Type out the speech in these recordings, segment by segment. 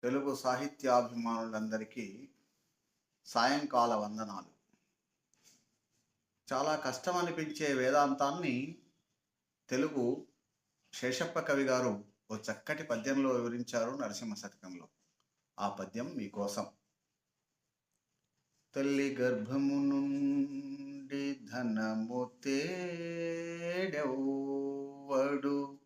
తెలుగు సాహిత్యాభిమానులందరికీ సాయంకాల వందనాలు. చాలా కష్టం అనిపించే వేదాంతాన్ని తెలుగు శేషప్ప కవి గారు ఓ చక్కటి పద్యంలో వివరించారు నరసింహ శతకంలో. ఆ పద్యం మీకోసం. తల్లి గర్భము నుండి ధనము తేడెవ్వడు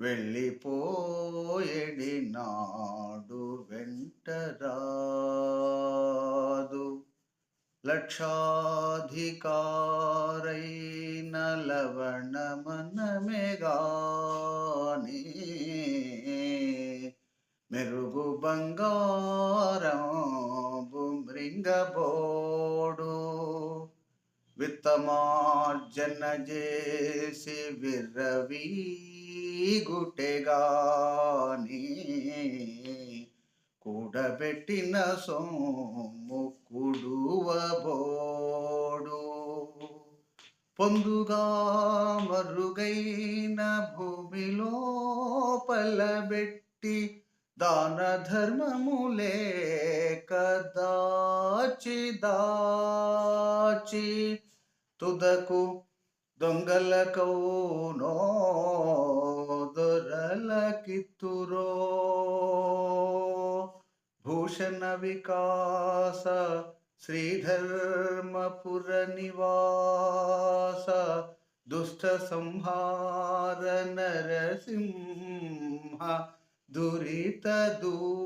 వెళ్ళిపోయేడి నాడు వెంటరాదు. లక్షాధికారైన లవణమనమే గాని మెరుగు బంగారంబు మృంగబోడు. విత్తమార్జన చేసి విర్రవీగుటెగాని కూడబెట్టిన సొమ్ము కుడువబోడు. పొందుగా మరుగైన భూమిలో పలబెట్టి దాన ధర్మము లేక దాచి దాచి తుదకు దొంగలకౌనో దొరలకిత్తురో. భూషణ వికాస శ్రీధర్మపుర నివాస దుష్ట సంహార నరసింహ దురిత దూరా.